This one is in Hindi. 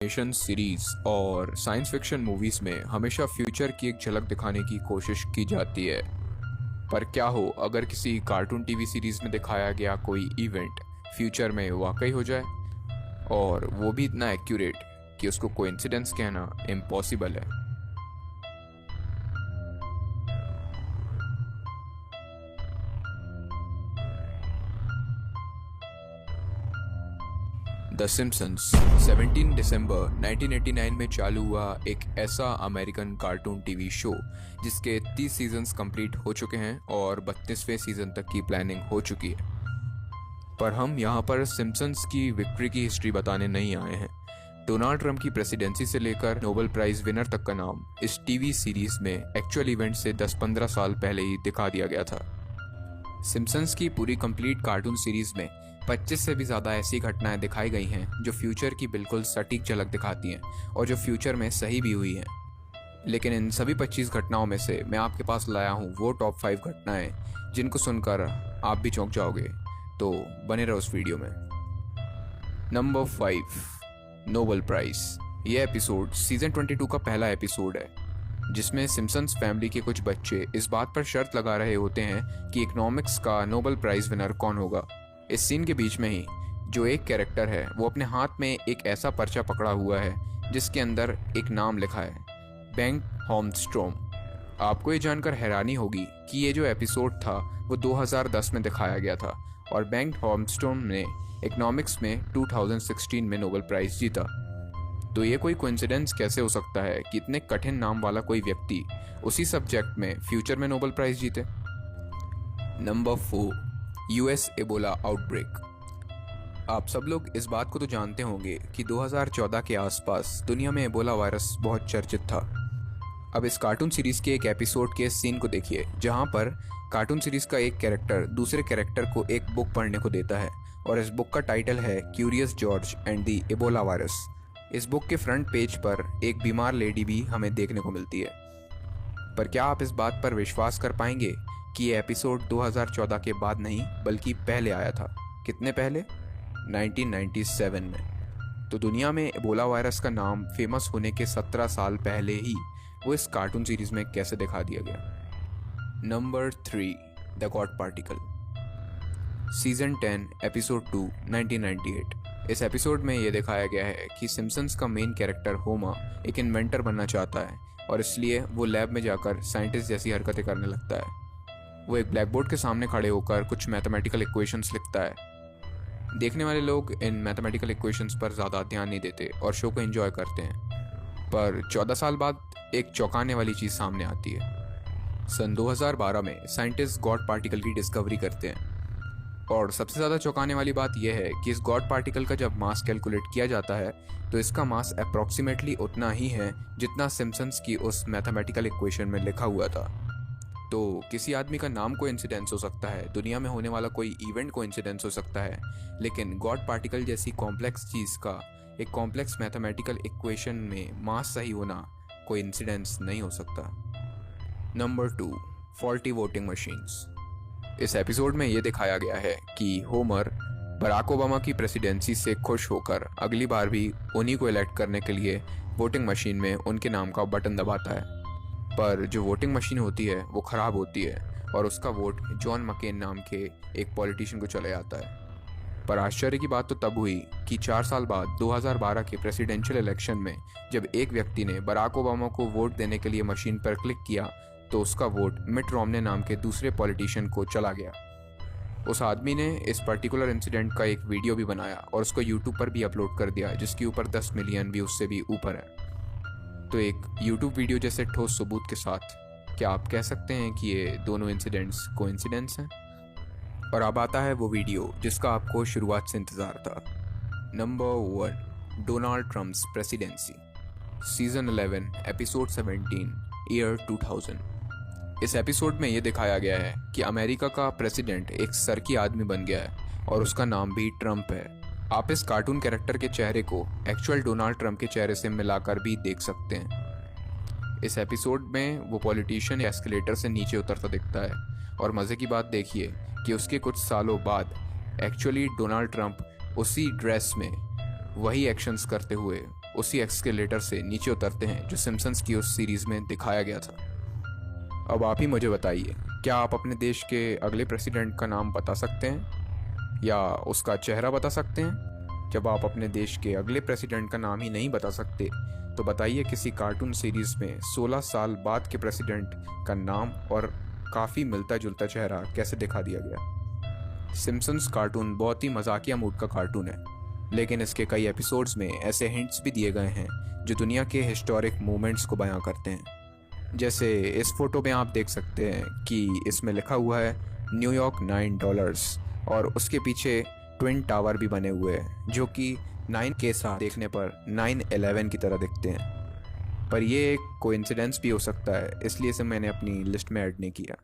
एनिमेशन सीरीज और साइंस फिक्शन मूवीज में हमेशा फ्यूचर की एक झलक दिखाने की कोशिश की जाती है। पर क्या हो अगर किसी कार्टून टीवी सीरीज में दिखाया गया कोई इवेंट फ्यूचर में वाकई हो जाए, और वो भी इतना एक्यूरेट कि उसको कोइंसिडेंस कहना इम्पॉसिबल है। द सिम्पसन्स 17 दिसंबर 1989 में चालू हुआ एक ऐसा अमेरिकन कार्टून टीवी शो जिसके 30 सीजन्स कंप्लीट हो चुके हैं और 32वें सीजन तक की प्लानिंग हो चुकी है। पर हम यहाँ पर सिम्पसन्स की विक्ट्री की हिस्ट्री बताने नहीं आए हैं। डोनाल्ड ट्रंप की प्रेसिडेंसी से लेकर नोबेल प्राइज विनर तक का नाम इस टीवी सीरीज में एक्चुअल इवेंट से 10-15 साल पहले ही दिखा दिया गया था। सिम्पसन्स की पूरी कंप्लीट कार्टून सीरीज में 25 से भी ज़्यादा ऐसी घटनाएं दिखाई गई हैं जो फ्यूचर की बिल्कुल सटीक झलक दिखाती हैं और जो फ्यूचर में सही भी हुई हैं। लेकिन इन सभी 25 घटनाओं में से मैं आपके पास लाया हूँ वो टॉप 5 घटनाएं जिनको सुनकर आप भी चौंक जाओगे, तो बने रहो उस वीडियो में। Number 5, Nobel prize. ये एपिसोड सीजन 22 का पहला एपिसोड है जिसमें सिम्पसन्स फैमिली के कुछ बच्चे इस बात पर शर्त लगा रहे होते हैं कि इकोनॉमिक्स का नोबेल प्राइज विनर कौन होगा। इस सीन के बीच में ही जो एक कैरेक्टर है वो अपने हाथ में एक ऐसा पर्चा पकड़ा हुआ है जिसके अंदर एक नाम लिखा है, बेंट होमस्ट्रोम। आपको ये जानकर हैरानी होगी कि ये जो एपिसोड था वो 2010 में दिखाया गया था और बेंट होमस्ट्रोम ने इकोनॉमिक्स में 2016 में नोबेल प्राइज जीता। तो ये कोई कोइंसिडेंस कैसे हो सकता है कि इतने कठिन नाम वाला कोई व्यक्ति उसी सब्जेक्ट में फ्यूचर में नोबेल प्राइज जीते। Number 4, US Ebola outbreak. आप सब लोग इस बात को तो जानते होंगे कि 2014 के आसपास दुनिया में एबोला वायरस बहुत चर्चित था। अब इस कार्टून सीरीज के एक एपिसोड के सीन को देखिए जहां पर कार्टून सीरीज का एक कैरेक्टर दूसरे कैरेक्टर को एक बुक पढ़ने को देता है और इस बुक का टाइटल है curious George and the Ebola virus. इस बुक के फ्रंट पेज पर एक बीमार लेडी भी हमें देखने को मिलती है। पर क्या आप इस बात पर विश्वास कर पाएंगे कि ये एपिसोड 2014 के बाद नहीं बल्कि पहले आया था? कितने पहले? 1997 में। तो दुनिया में एबोला वायरस का नाम फेमस होने के 17 साल पहले ही वो इस कार्टून सीरीज में कैसे दिखा दिया गया। Number 3, the God particle. Season 10 episode 2 1998। इस एपिसोड में ये दिखाया गया है कि सिम्पसन्स का मेन कैरेक्टर होमर एक इन्वेंटर बनना चाहता है और इसलिए वो लैब में जाकर साइंटिस्ट जैसी हरकतें करने लगता है। वो एक ब्लैक बोर्ड के सामने खड़े होकर कुछ मैथमेटिकल इक्वेशंस लिखता है। देखने वाले लोग इन मैथमेटिकल इक्वेशंस पर ज़्यादा ध्यान नहीं देते और शो को एंजॉय करते हैं। पर 14 साल बाद एक चौंकाने वाली चीज़ सामने आती है। सन 2012 में साइंटिस्ट गॉड पार्टिकल की डिस्कवरी करते हैं और सबसे ज़्यादा चौंकाने वाली बात यह है कि इस गॉड पार्टिकल का जब मास कैलकुलेट किया जाता है तो इसका मास अप्रॉक्सीमेटली उतना ही है जितना सिम्पसन्स की उस मैथमेटिकल इक्वेशन में लिखा हुआ था। तो किसी आदमी का नाम कोइंसिडेंस हो सकता है, दुनिया में होने वाला कोई इवेंट कोइंसिडेंस हो सकता है, लेकिन गॉड पार्टिकल जैसी कॉम्प्लेक्स चीज़ का एक कॉम्प्लेक्स मैथमेटिकल इक्वेशन में मास सही होना कोइंसिडेंस नहीं हो सकता। Number 2, faulty voting machines. इस एपिसोड में ये दिखाया गया है कि होमर बराक ओबामा की प्रेसिडेंसी से खुश होकर अगली बार भी उन्हीं को इलेक्ट करने के लिए वोटिंग मशीन में उनके नाम का बटन दबाता है। पर जो वोटिंग मशीन होती है वो ख़राब होती है और उसका वोट जॉन मकेन नाम के एक पॉलिटिशियन को चले जाता है। पर आश्चर्य की बात तो तब हुई कि 4 साल बाद 2012 के प्रेसिडेंशियल इलेक्शन में जब एक व्यक्ति ने बराक ओबामा को वोट देने के लिए मशीन पर क्लिक किया तो उसका वोट मिट रोमने नाम के दूसरे पॉलिटिशियन को चला गया। उस आदमी ने इस पर्टिकुलर इंसिडेंट का एक वीडियो भी बनाया और उसको यूट्यूब पर भी अपलोड कर दिया जिसके ऊपर 10 मिलियन व्यूज से भी ऊपर है। तो एक यूट्यूब वीडियो जैसे ठोस सबूत के साथ क्या आप कह सकते हैं कि ये दोनों इंसिडेंट्स कोइंसिडेंस हैं? और अब आता है वो वीडियो जिसका आपको शुरुआत से इंतज़ार था। Number 1, Donald Trump's presidency. Season 11 episode 17 year 2000। इस एपिसोड में ये दिखाया गया है कि अमेरिका का प्रेसिडेंट एक सरकी आदमी बन गया है और उसका नाम भी ट्रंप है। आप इस कार्टून कैरेक्टर के चेहरे को एक्चुअल डोनाल्ड ट्रंप के चेहरे से मिलाकर भी देख सकते हैं। इस एपिसोड में वो पॉलिटिशियन एस्केलेटर से नीचे उतरता दिखता है और मज़े की बात देखिए कि उसके कुछ सालों बाद एक्चुअली डोनाल्ड ट्रंप उसी ड्रेस में वही एक्शंस करते हुए उसी एस्केलेटर से नीचे उतरते हैं जो सिम्पसन्स की उस सीरीज़ में दिखाया गया था। अब आप ही मुझे बताइए, क्या आप अपने देश के अगले प्रेसिडेंट का नाम बता सकते हैं या उसका चेहरा बता सकते हैं? जब आप अपने देश के अगले प्रेसिडेंट का नाम ही नहीं बता सकते तो बताइए किसी कार्टून सीरीज़ में 16 साल बाद के प्रेसिडेंट का नाम और काफ़ी मिलता जुलता चेहरा कैसे दिखा दिया गया। सिम्पसन्स कार्टून बहुत ही मजाकिया मूड का कार्टून है, लेकिन इसके कई एपिसोड्स में ऐसे हिंट्स भी दिए गए हैं जो दुनिया के हिस्टोरिक मोमेंट्स को बयां करते हैं। जैसे इस फोटो में आप देख सकते हैं कि इसमें लिखा हुआ है न्यूयॉर्क $9 और उसके पीछे ट्विन टावर भी बने हुए हैं जो कि 9 के साथ देखने पर 9/11 की तरह दिखते हैं। पर ये एक कोइंसिडेंस भी हो सकता है, इसलिए इसे मैंने अपनी लिस्ट में ऐड नहीं किया।